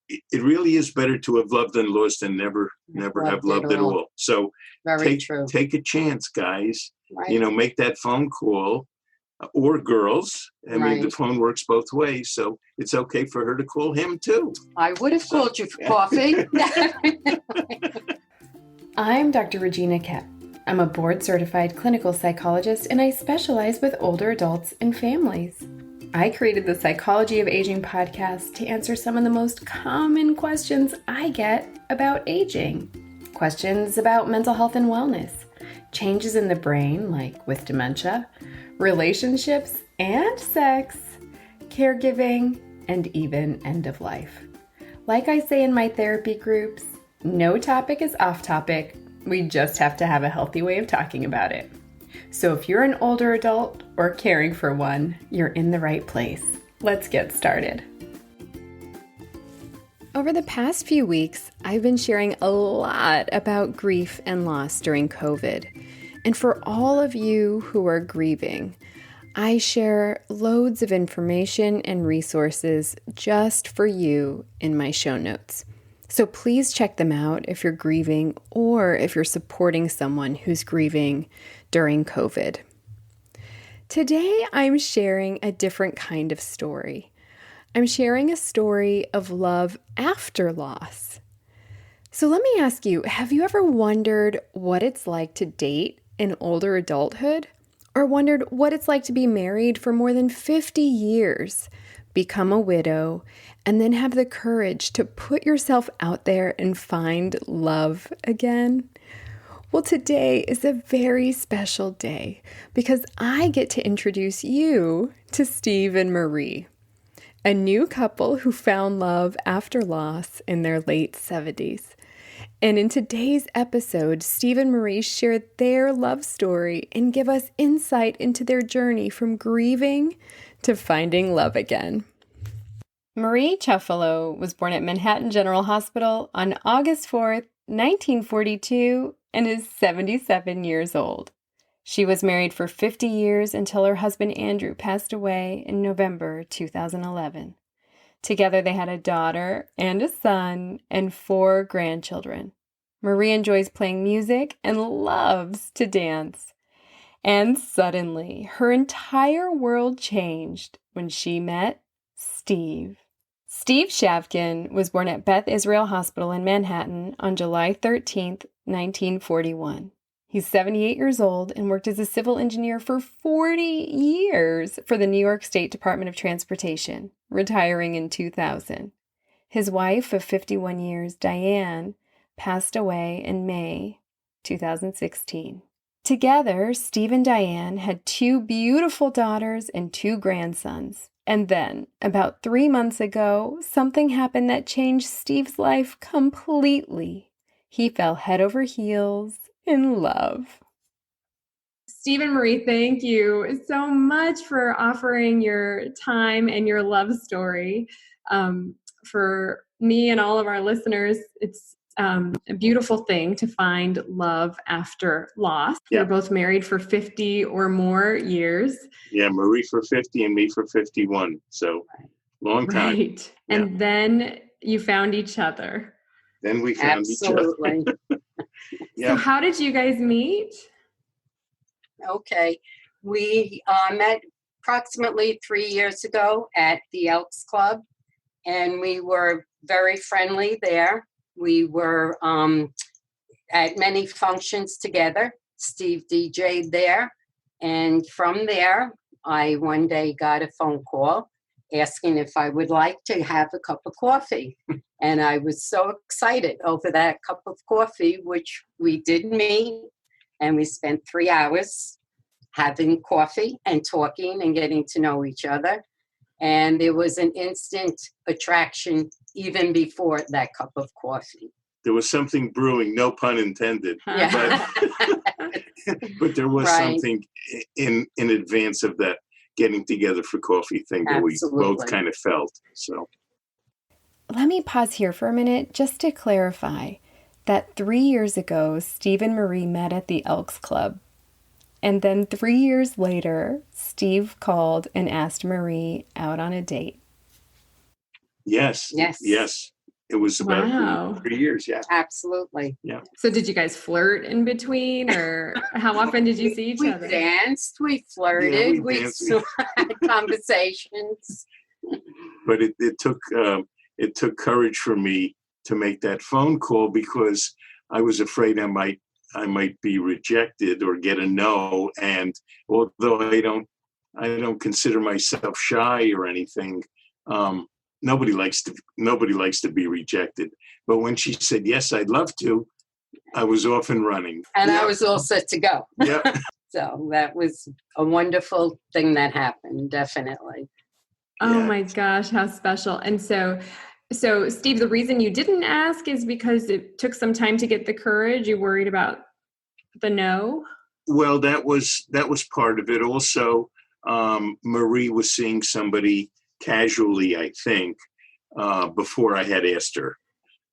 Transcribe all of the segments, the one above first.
it really is better to have loved and lost than never have loved at all. So take a chance, guys. Right. Make that phone call, or girls. I mean, the phone works both ways, so it's okay for her to call him too. I would have called you for coffee. I'm Dr. Regina Kett. I'm a board-certified clinical psychologist, and I specialize with older adults and families. I created the Psychology of Aging podcast to answer some of the most common questions I get about aging. Questions about mental health and wellness, changes in the brain like with dementia, relationships and sex, caregiving, and even end of life. Like I say in my therapy groups, no topic is off topic. We just have to have a healthy way of talking about it. So if you're an older adult or caring for one, you're in the right place. Let's get started. Over the past few weeks, I've been sharing a lot about grief and loss during COVID. And for all of you who are grieving, I share loads of information and resources just for you in my show notes. So please check them out if you're grieving or if you're supporting someone who's grieving during COVID. Today, I'm sharing a different kind of story. I'm sharing a story of love after loss. So let me ask you, have you ever wondered what it's like to date in older adulthood? Or wondered what it's like to be married for more than 50 years, become a widow, and then have the courage to put yourself out there and find love again? Well, today is a very special day because I get to introduce you to Steve and Marie, a new couple who found love after loss in their late 70s. And in today's episode, Steve and Marie share their love story and give us insight into their journey from grieving to finding love again. Marie Chuffalo was born at Manhattan General Hospital on August 4th, 1942, and is 77 years old. She was married for 50 years until her husband Andrew passed away in November 2011. Together they had a daughter and a son and 4 grandchildren. Marie enjoys playing music and loves to dance. And suddenly, her entire world changed when she met Steve. Steve Shavkin was born at Beth Israel Hospital in Manhattan on July 13th, 1941. He's 78 years old and worked as a civil engineer for 40 years for the New York State Department of Transportation, retiring in 2000. His wife of 51 years, Diane, passed away in May 2016. Together, Steve and Diane had 2 beautiful daughters and 2 grandsons. And then, about 3 months ago, something happened that changed Steve's life completely. He fell head over heels in love. Steve and Marie, thank you so much for offering your time and your love story. For me and all of our listeners, it's a beautiful thing to find love after loss. Yeah. You're both married for 50 or more years. Yeah, Marie for 50 and me for 51. So long time. Right. Yeah. And then you found each other. Then we found Absolutely. each other. Yeah. So how did you guys meet? Okay. We met approximately 3 years ago at the Elks Club, and we were very friendly there. We were at many functions together. Steve DJ'd there. And from there, I one day got a phone call asking if I would like to have a cup of coffee. And I was so excited over that cup of coffee, which we did meet. And we spent 3 hours having coffee and talking and getting to know each other. And there was an instant attraction even before that cup of coffee. There was something brewing, no pun intended. Yeah. But there was something in advance of that getting together for coffee thing that we both kind of felt. So let me pause here for a minute just to clarify that 3 years ago, Steve and Marie met at the Elks Club. And then 3 years later, Steve called and asked Marie out on a date. Yes. It was about 3 years. Yeah. Absolutely. Yeah. So did you guys flirt in between, or how often did you see each other? We danced, we flirted, we had conversations. But it took courage for me to make that phone call, because I was afraid I might be rejected or get a no. And although I don't consider myself shy or anything, nobody likes to be rejected. But when she said yes, I'd love to, I was off and running. And I was all set to go. Yeah. So that was a wonderful thing that happened, definitely. Oh my gosh, how special. And so Steve, the reason you didn't ask is because it took some time to get the courage. You worried about the no? Well, that was part of it. Also, Marie was seeing somebody casually, I think, before I had asked her.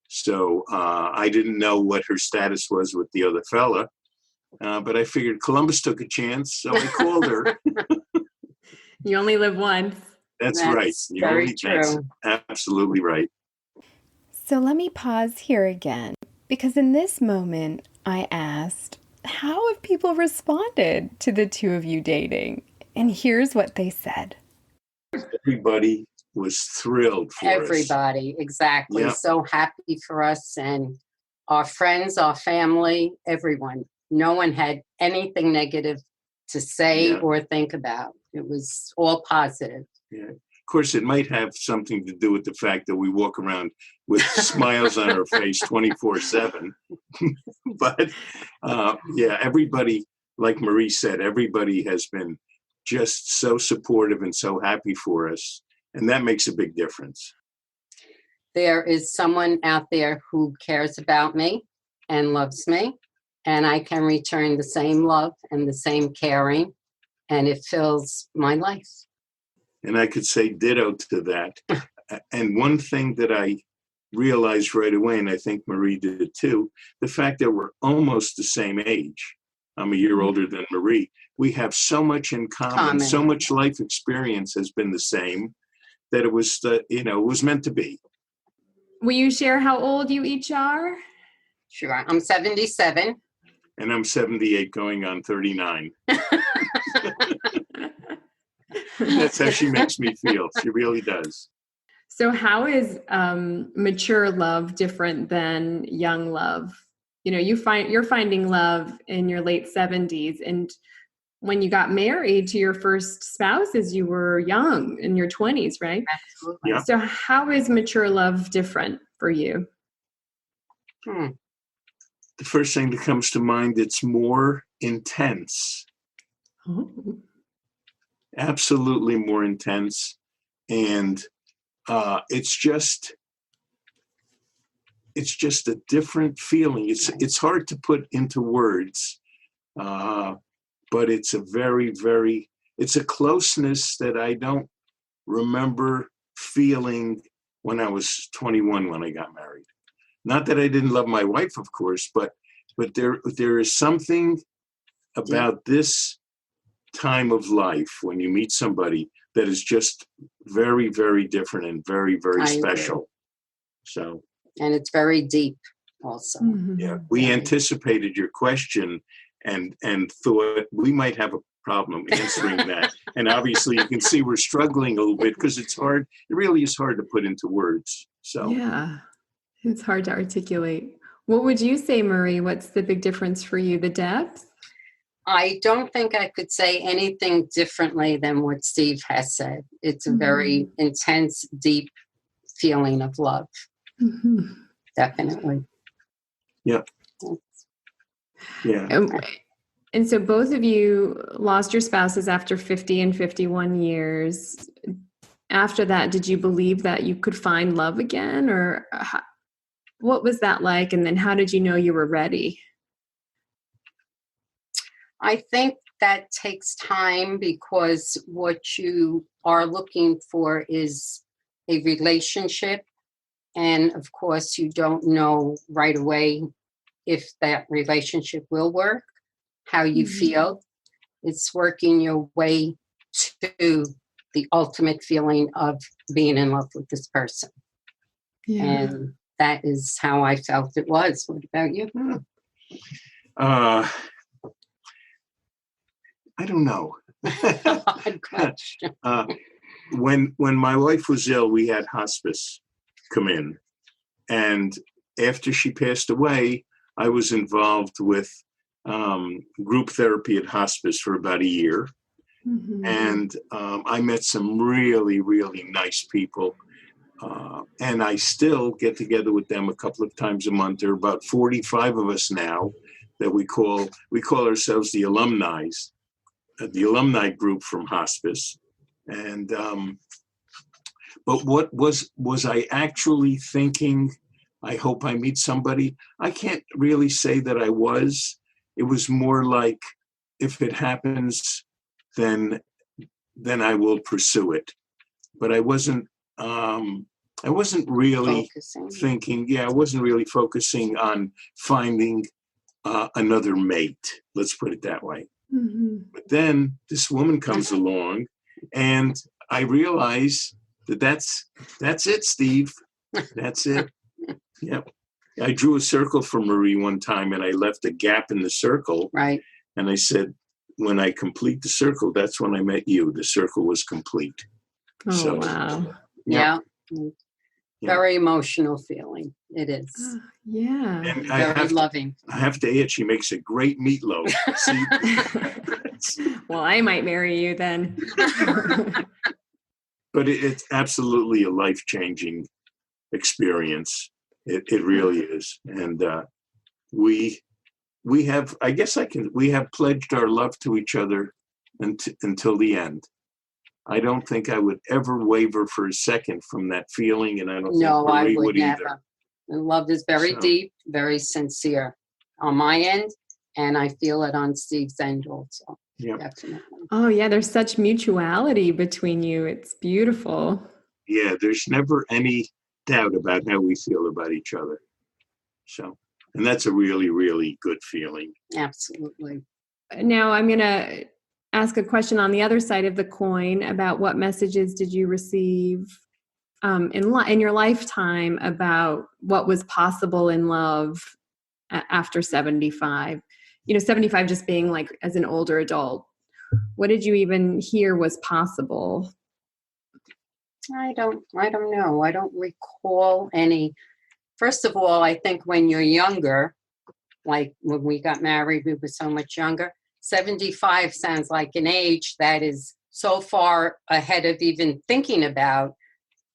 So I didn't know what her status was with the other fella, but I figured Columbus took a chance, so I called her. You only live once. That's right. That's absolutely right. So let me pause here again, because in this moment I asked, how have people responded to the two of you dating? And here's what they said. Everybody was thrilled for us. Everybody, exactly. Yep. So happy for us, and our friends, our family, everyone. No one had anything negative to say or think about. It was all positive. Yeah. Of course, it might have something to do with the fact that we walk around with smiles on our face 24/7. But everybody, like Marie said, everybody has been just so supportive and so happy for us. And that makes a big difference. There is someone out there who cares about me and loves me, and I can return the same love and the same caring, and it fills my life. And I could say ditto to that. And one thing that I realized right away, and I think Marie did too, the fact that we're almost the same age. I'm a year older than Marie. We have so much in common. So much life experience has been the same that it was, it was meant to be. Will you share how old you each are? Sure. I'm 77. And I'm 78 going on 39. That's how she makes me feel. She really does. So how is mature love different than young love? You're finding love in your late 70s, and when you got married to your first spouses, you were young, in your 20s, right? Absolutely. Yeah. So how is mature love different for you? The first thing that comes to mind, it's more intense. Oh. Absolutely more intense. And it's just a different feeling. It's hard to put into words, but it's a very, very, it's a closeness that I don't remember feeling when I was 21 when I got married. Not that I didn't love my wife, of course, but there is something about this time of life when you meet somebody that is just very, very different and very, very special. So, and it's very deep also. Mm-hmm. Yeah, we anticipated your question and thought we might have a problem answering that. And obviously you can see we're struggling a little bit because it's hard. It really is hard to put into words. So yeah, it's hard to articulate. What would you say, Marie? What's the big difference for you? The depth? I don't think I could say anything differently than what Steve has said. It's a very intense, deep feeling of love. Mm-hmm. Definitely. Yeah. Yeah. And so both of you lost your spouses after 50 and 51 years. After that, did you believe that you could find love again? Or what was that like? And then how did you know you were ready? I think that takes time because what you are looking for is a relationship. And of course, you don't know right away if that relationship will work, how you feel. It's working your way to the ultimate feeling of being in love with this person. Yeah. And that is how I felt it was. What about you? I don't know. Odd question. When my wife was ill, we had hospice come in, and after she passed away, I was involved with group therapy at hospice for about a year. Mhm. And I met some really, really nice people. And I still get together with them a couple of times a month. There are about 45 of us now that we call ourselves the alumni group from hospice. And but what was I actually thinking, I hope I meet somebody? I can't really say that I was. It was more like, if it happens, then I will pursue it. But I wasn't really Focusing. thinking. Yeah, I wasn't really focusing on finding another mate. Let's put it that way. Mhm. But then this woman comes along, and I realize that's it, Steve. That's it. Yep. I drew a circle for Marie one time, and I left a gap in the circle. Right. And I said, when I complete the circle, that's when I met you. The circle was complete. Oh, So, wow. Yeah. Yeah. Very emotional feeling. It is. Yeah. And Very loving. I have to add, she makes a great meatloaf. See? Well, I might marry you then. But it's absolutely a life-changing experience. It really is. And we have, we have pledged our love to each other until the end. I don't think I would ever waver for a second from that feeling, and I don't No, think I Marie would would never. either. The love is very So- deep, very sincere on my end, and I feel it on Steve's end also. Yep. Definitely. Oh, yeah. There's such mutuality between you. It's beautiful. Yeah, there's never any doubt about how we feel about each other. So, and that's a really, really good feeling. Absolutely. Now, I'm going to ask a question on the other side of the coin about what messages did you receive in your lifetime about what was possible in love after 75? 75 just being like as an older adult. What did you even hear was possible? I don't know. I don't recall any. First of all, I think when you're younger, like when we got married, we were so much younger. 75 sounds like an age that is so far ahead of even thinking about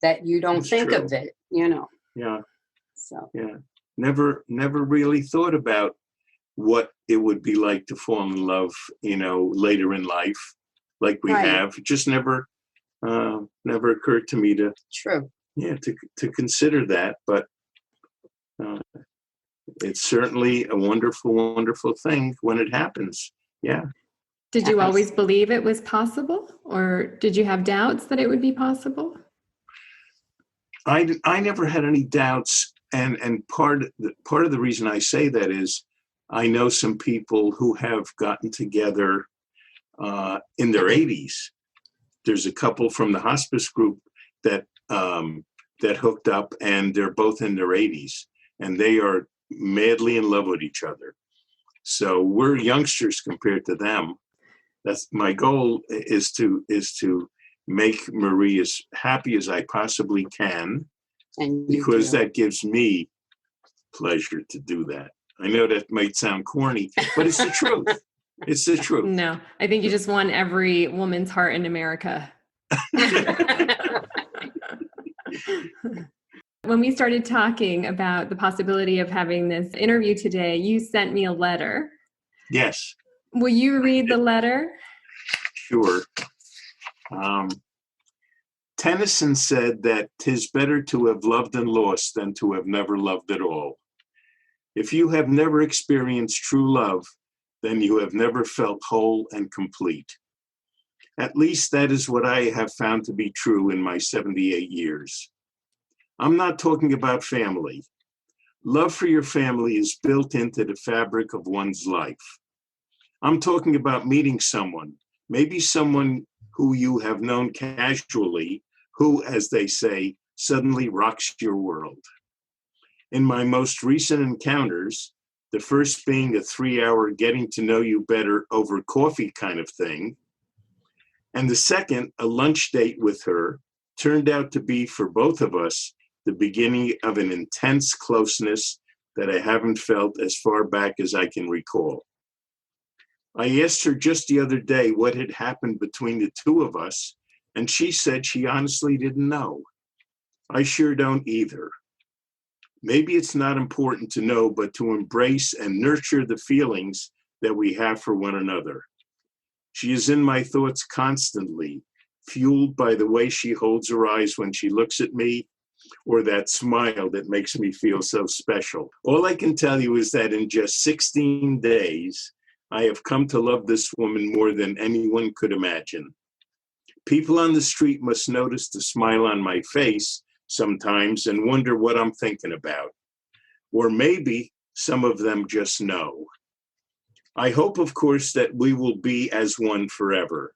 that you don't That's think true. of it, Yeah, So, yeah. Never really thought about what it would be like to fall in love, later in life, like we Right. have. It just never occurred to me to true. consider that. But it's certainly a wonderful, wonderful thing when it happens. Yeah. Did you Yes. always believe it was possible, or did you have doubts that it would be possible? I never had any doubts, and part of the reason I say that is I know some people who have gotten together in their 80s. There's a couple from the hospice group that hooked up, and they're both in their 80s, and they are madly in love with each other. So we're youngsters compared to them. That's my goal, is to make Marie as happy as I possibly can, And you because do. that gives me pleasure to do that. I know that might sound corny, but it's the truth. It's the truth. No, I think you just won every woman's heart in America. When we started talking about the possibility of having this interview today, you sent me a letter. Yes, Will you read the letter? sure. Tennyson said that 'tis better to have loved and lost than to have never loved at all. If you have never experienced true love, then you have never felt whole and complete. At least that is what I have found to be true in my 78 years. I'm not talking about family. Love for your family is built into the fabric of one's life. I'm talking about meeting someone, maybe someone who you have known casually, who, as they say, suddenly rocks your world. In my most recent encounters, the first being a 3-hour getting to know you better over coffee kind of thing, and the second, a lunch date with her, turned out to be for both of us the beginning of an intense closeness that I haven't felt as far back as I can recall. I asked her just the other day what had happened between the two of us, and she said she honestly didn't know. I sure don't either. Maybe it's not important to know, but to embrace and nurture the feelings that we have for one another. She is in my thoughts constantly, fueled by the way she holds her eyes when she looks at me, or that smile that makes me feel so special. All I can tell you is that in just 16 days, I have come to love this woman more than anyone could imagine. People on the street must notice the smile on my face sometimes and wonder what I'm thinking about. Or maybe some of them just know. I hope, of course, that we will be as one forever.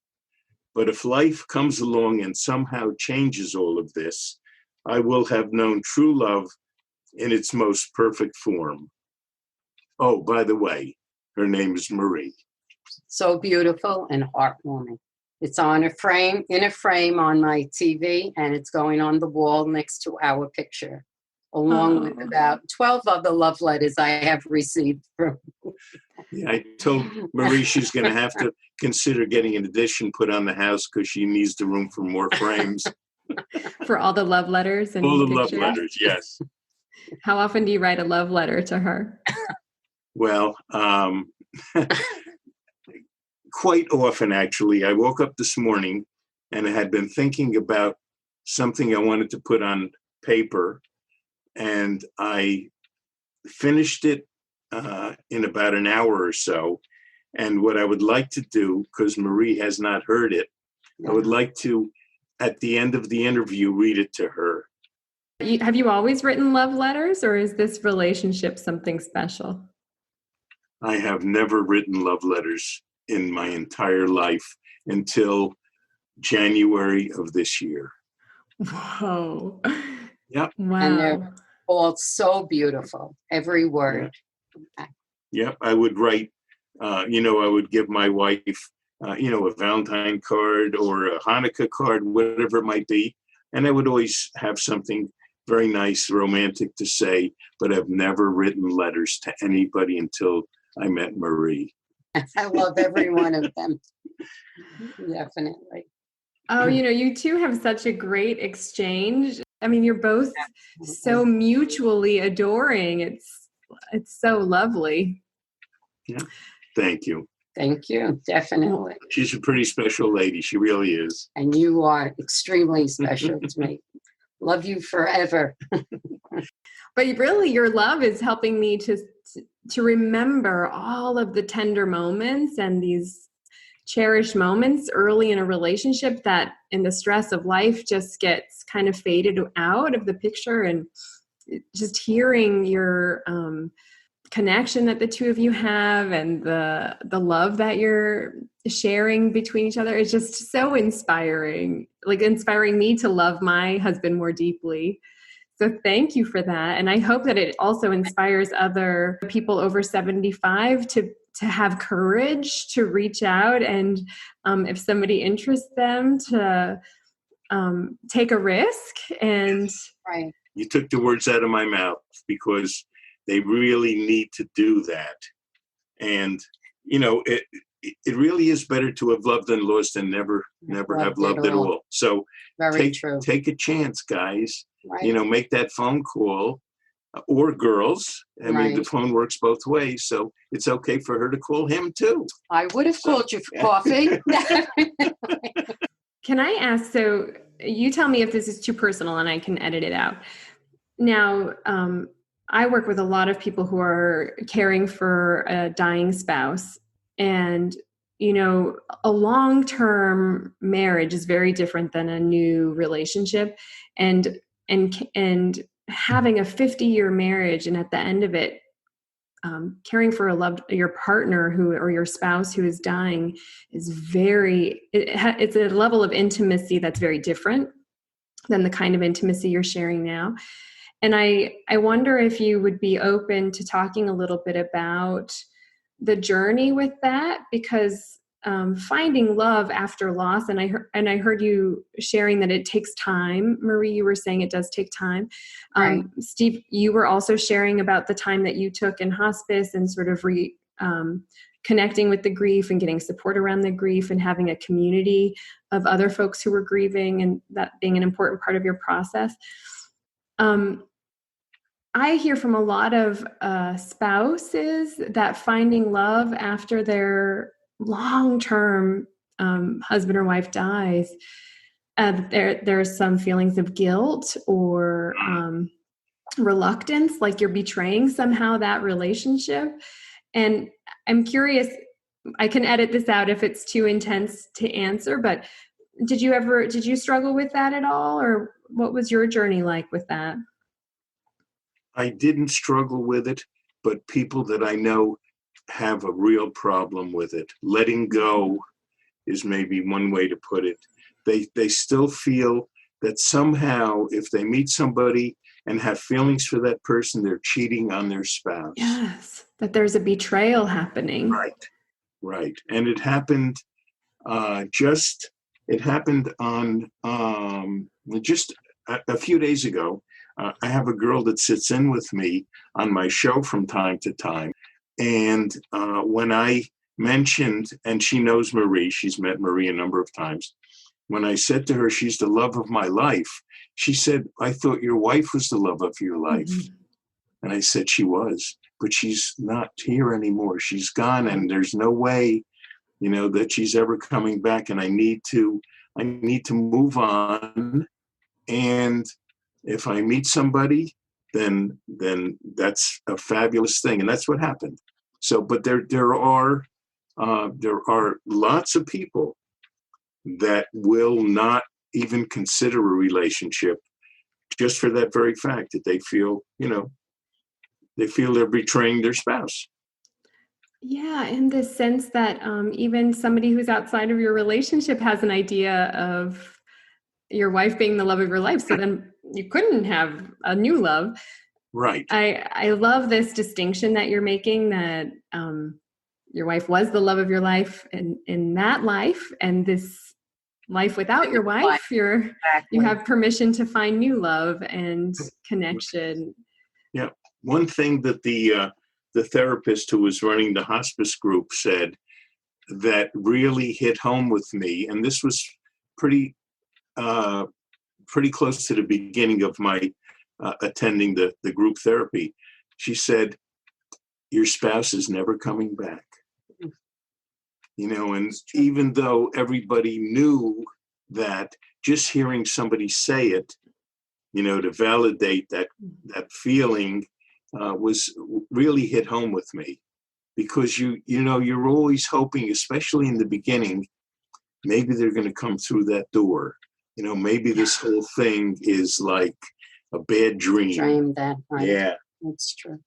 But if life comes along and somehow changes all of this, I will have known true love in its most perfect form. Oh, by the way, her name is Marie. So beautiful and heartwarming. It's on in a frame on my TV, and it's going on the wall next to our picture, along with about 12 other love letters I have received from. Yeah, I told Marie she's going to have to consider getting an addition put on the house because she needs the room for more frames. For all the love letters and all the pictures? Love letters, yes. How often do you write a love letter to her? Well, quite often, actually. I woke up this morning and I had been thinking about something I wanted to put on paper, and I finished it in about an hour or so. And what I would like to do, because Marie has not heard it, I would like to, at the end of the interview, read it to her. Have you always written love letters, or is this relationship something special? I have never written love letters in my entire life until January of this year. Whoa. Yep. Wow. And they're all so beautiful, every word. Yep. I would write, I would give my wife, a Valentine card or a Hanukkah card, whatever it might be. And I would always have something very nice, romantic to say, but I've never written letters to anybody until I met Marie. I love every one of them. Definitely. Oh, you two have such a great exchange. I mean, you're both so mutually adoring. It's so lovely. Yeah. Thank you. Thank you. Definitely. She's a pretty special lady. She really is. And you are extremely special to me. Love you forever. But really, your love is helping me to remember all of the tender moments and these cherished moments early in a relationship that in the stress of life just gets kind of faded out of the picture. And just hearing your connection that the two of you have and the love that you're sharing between each other is just so inspiring, like inspiring me to love my husband more deeply. So thank you for that. And I hope that it also inspires other people over 75 to have courage to reach out. And if somebody interests them, to take a risk. And right. You took the words out of my mouth, because they really need to do that. And, it really is better to have loved and lost than never have loved at all. So take a chance, guys. Right. Make that phone call, or girls. I mean, the phone works both ways, so it's okay for her to call him too. I would have called you for coffee. Can I ask, so you tell me if this is too personal and I can edit it out. Now, I work with a lot of people who are caring for a dying spouse, and a long-term marriage is very different than a new relationship, and having a 50-year marriage, and at the end of it, caring for your partner or your spouse who is dying is it's a level of intimacy that's very different than the kind of intimacy you're sharing now. And I wonder if you would be open to talking a little bit about the journey with that, because finding love after loss, and I heard you sharing that it takes time. Marie, you were saying it does take time. Right. Steve, you were also sharing about the time that you took in hospice and sort of connecting with the grief and getting support around the grief and having a community of other folks who were grieving, and that being an important part of your process. I hear from a lot of spouses that finding love after their long-term husband or wife dies, there's some feelings of guilt or reluctance, like you're betraying somehow that relationship. And I'm curious, I can edit this out if it's too intense to answer, but did you struggle with that at all? Or what was your journey like with that? I didn't struggle with it, but people that I know have a real problem with it. Letting go is maybe one way to put it. They still feel that somehow if they meet somebody and have feelings for that person, they're cheating on their spouse. Yes, that there's a betrayal happening. Right. And it happened on just a few days ago. I have a girl that sits in with me on my show from time to time. And when I mentioned, and she knows Marie, she's met Marie a number of times. When I said to her, she's the love of my life, she said, I thought your wife was the love of your life. Mm-hmm. And I said, she was, but she's not here anymore. She's gone, and there's no way, that she's ever coming back. And I need to move on. And if I meet somebody, then that's a fabulous thing, and that's what happened. So, but there are lots of people that will not even consider a relationship just for that very fact that they feel they're betraying their spouse. Yeah, in the sense that even somebody who's outside of your relationship has an idea of your wife being the love of your life, so then you couldn't have a new love. Right. I love this distinction that you're making, that your wife was the love of your life in that life, and this life without your wife, you have permission to find new love and connection. Yeah. One thing that the therapist who was running the hospice group said that really hit home with me, and this was pretty close to the beginning of my attending the group therapy. She said, your spouse is never coming back. And even though everybody knew that, just hearing somebody say it, to validate that feeling was really hit home with me, because you're always hoping, especially in the beginning, maybe they're going to come through that door. Maybe this whole thing is like a bad dream. Right? Yeah, that's true.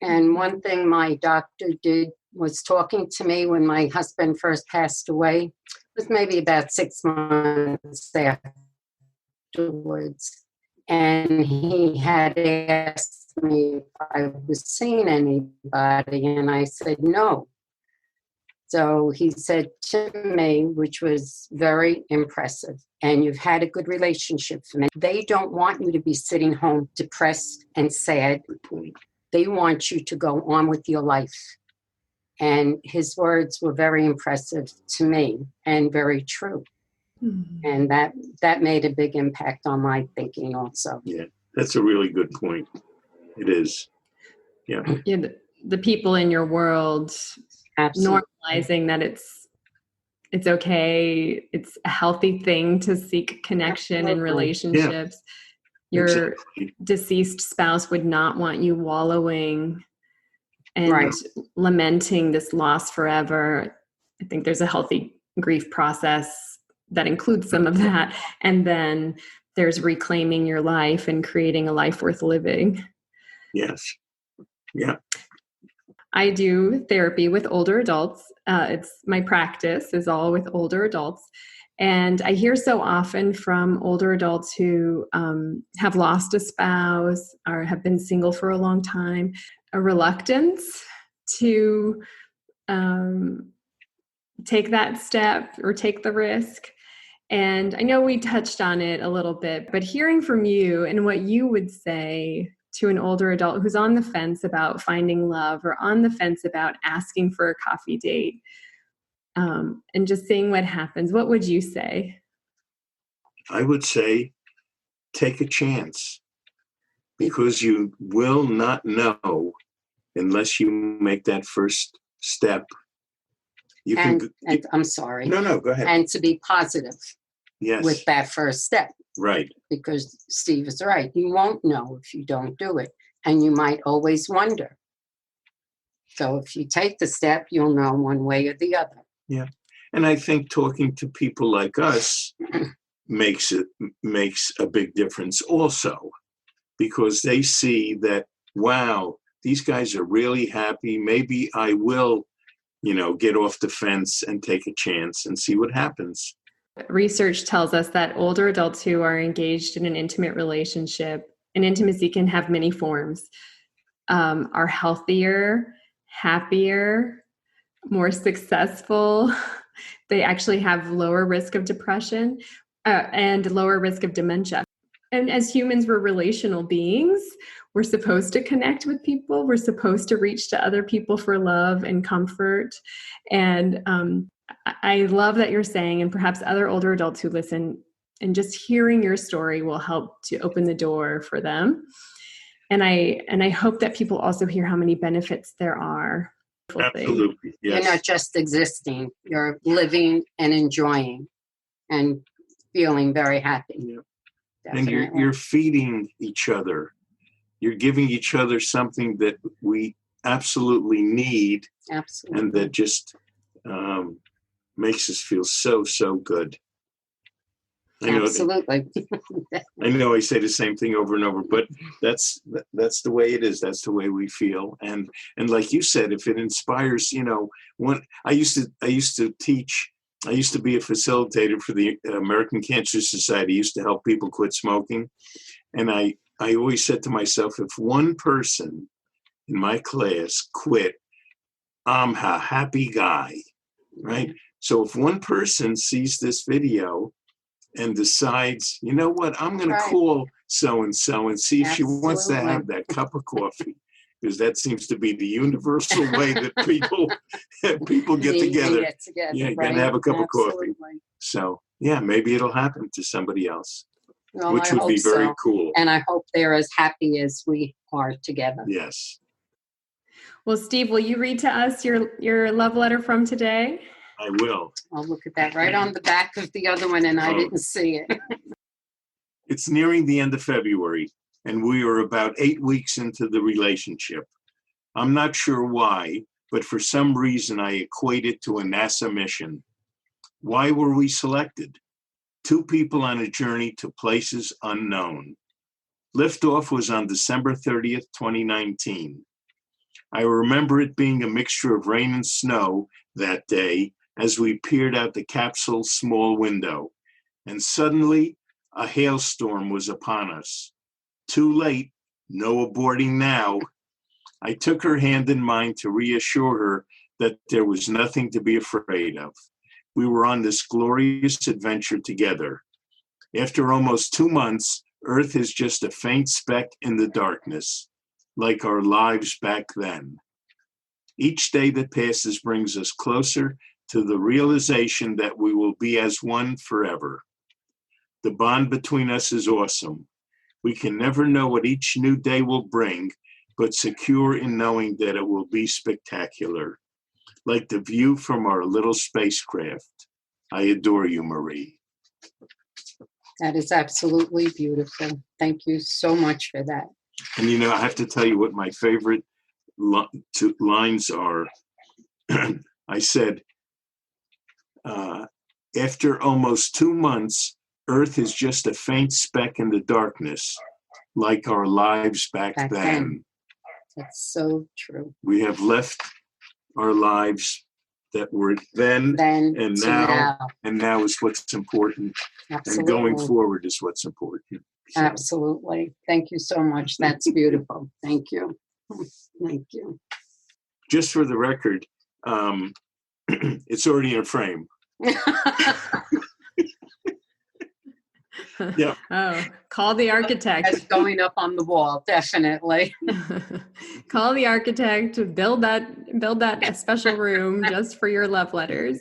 And one thing my doctor did was talking to me when my husband first passed away. It was maybe about 6 months afterwards. And he had asked me if I was seeing anybody, and I said no. So he said to me, which was very impressive, and you've had a good relationship for me. They don't want you to be sitting home depressed and sad. They want you to go on with your life. And his words were very impressive to me and very true. Mm-hmm. And that made a big impact on my thinking also. Yeah, that's a really good point. It is. Yeah. The people in your world, absolutely, normalizing that it's okay. It's a healthy thing to seek connection and relationships. Yeah. Your deceased spouse would not want you wallowing and lamenting this loss forever. I think there's a healthy grief process that includes some of that. And then there's reclaiming your life and creating a life worth living. Yes. Yeah. I do therapy with older adults. It's my practice is all with older adults. And I hear so often from older adults who have lost a spouse or have been single for a long time, a reluctance to take that step or take the risk. And I know we touched on it a little bit, but hearing from you and what you would say to an older adult who's on the fence about finding love or on the fence about asking for a coffee date, and just seeing what happens, what would you say? I would say take a chance, because you will not know unless you make that first step. You And, can. and I'm sorry. No, go ahead. And to be positive Yes. with that first step, Right. because Steve is right. You won't know if you don't do it, and you might always wonder. So if you take the step, you'll know one way or the other. Yeah. And I think talking to people like us makes a big difference also, because they see that, wow, these guys are really happy. Maybe I will, get off the fence and take a chance and see what happens. Research tells us that older adults who are engaged in an intimate relationship, and intimacy can have many forms, are healthier, happier, more successful. They actually have lower risk of depression and lower risk of dementia. And as humans, we're relational beings. We're supposed to connect with people. We're supposed to reach to other people for love and comfort. And I love that you're saying, and perhaps other older adults who listen, and just hearing your story will help to open the door for them. And I hope that people also hear how many benefits there are. Absolutely. Yes. You're not just existing, you're living and enjoying and feeling very happy. Yeah. And you're feeding each other. You're giving each other something that we absolutely need. Absolutely. And that just makes us feel so, so good. Absolutely. I know I say the same thing over and over, but that's the way it is. That's the way we feel. And like you said, if it inspires, when I used to teach, I used to be a facilitator for the American Cancer Society. I used to help people quit smoking. And I always said to myself, if one person in my class quit, I'm a happy guy, right? So if one person sees this video and decides, you know what, I'm going to call so-and-so and see if she wants to have that cup of coffee, because that seems to be the universal way that people get together. Yeah, right? and have a cup of coffee. So, yeah, maybe it'll happen to somebody else, which would be very cool. And I hope they're as happy as we are together. Yes. Well, Steve, will you read to us your love letter from today? I will. I'll look at that right on the back of the other one, and I didn't see it. It's nearing the end of February, and we are about 8 weeks into the relationship. I'm not sure why, but for some reason I equate it to a NASA mission. Why were we selected? 2 people on a journey to places unknown. Liftoff was on December 30th, 2019. I remember it being a mixture of rain and snow that day as we peered out the capsule's small window, and suddenly a hailstorm was upon us. Too late, no aborting now. I took her hand in mine to reassure her that there was nothing to be afraid of. We were on this glorious adventure together. After almost 2 months, Earth is just a faint speck in the darkness, like our lives back then. Each day that passes brings us closer to the realization that we will be as one forever. The bond between us is awesome. We can never know what each new day will bring, but secure in knowing that it will be spectacular. Like the view from our little spacecraft. I adore you, Marie. That is absolutely beautiful. Thank you so much for that. And I have to tell you what my favorite lines are. I said, after almost 2 months, Earth is just a faint speck in the darkness, like our lives back then. That's so true. We have left our lives that were then Then and to now, now. and now is what's important, Absolutely. and going forward is what's important. So, Absolutely. Thank you so much. That's beautiful. Thank you. Thank you. just for the record, it's already in frame. Yeah. Oh, call the architect. That's going up on the wall, definitely. Call the architect to build that special room just for your love letters.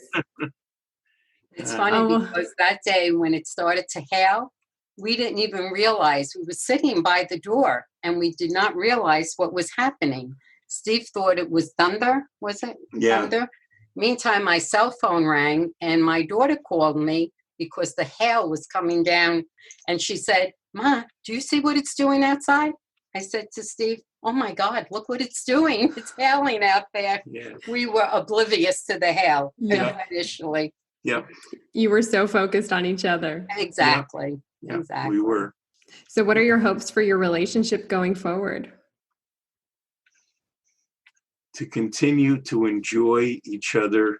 It's funny because that day when it started to hail, we didn't even realize. We were sitting by the door and we did not realize what was happening. Steve thought it was thunder, was it? Yeah. Thunder. Meantime, my cell phone rang and my daughter called me because the hail was coming down. And she said, "Ma, do you see what it's doing outside?" I said to Steve, "Oh my God, look what it's doing. It's hailing out there." Yeah. We were oblivious to the hail Yeah. initially. Yeah. You were so focused on each other. Exactly. Yeah. Exactly. We were. So what are your hopes for your relationship going forward? To continue to enjoy each other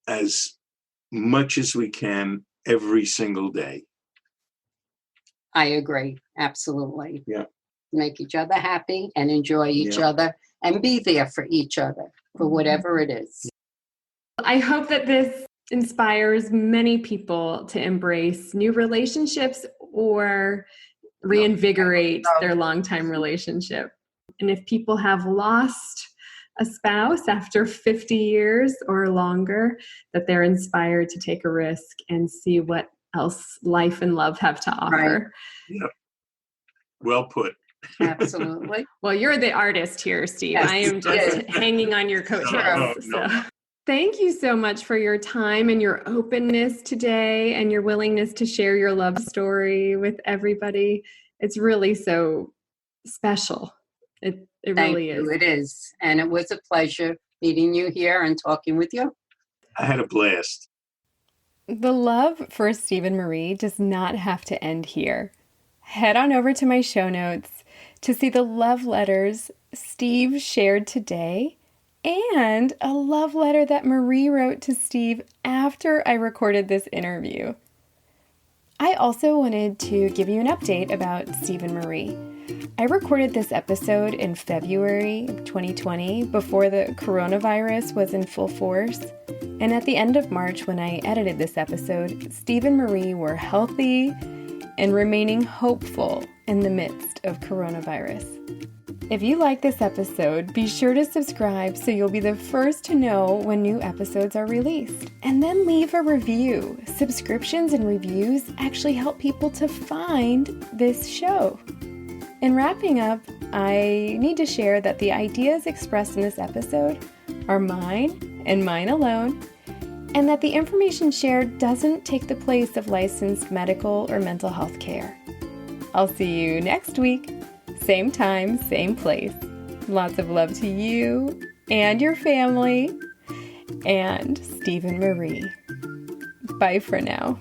as much as we can every single day. I agree. Absolutely. Yeah. Make each other happy and enjoy each Yeah. other and be there for each other for whatever it is. I hope that this inspires many people to embrace new relationships or reinvigorate their longtime relationship. And if people have lost a spouse after 50 years or longer, that they're inspired to take a risk and see what else life and love have to offer. Right. Yep. Well put. Absolutely. Well, you're the artist here, Steve. Yes. I am just hanging on your coattails. No. So. Thank you so much for your time and your openness today and your willingness to share your love story with everybody. It's really so special. It really is. It is. And it was a pleasure meeting you here and talking with you. I had a blast. The love for Steve and Marie does not have to end here. Head on over to my show notes to see the love letters Steve shared today and a love letter that Marie wrote to Steve after I recorded this interview. I also wanted to give you an update about Steve and Marie. I recorded this episode in February 2020 before the coronavirus was in full force. And at the end of March, when I edited this episode, Steve and Marie were healthy and remaining hopeful in the midst of coronavirus. If you like this episode, be sure to subscribe so you'll be the first to know when new episodes are released. And then leave a review. Subscriptions and reviews actually help people to find this show. In wrapping up, I need to share that the ideas expressed in this episode are mine and mine alone, and that the information shared doesn't take the place of licensed medical or mental health care. I'll see you next week. Same time, same place. Lots of love to you and your family and Steve and Marie. Bye for now.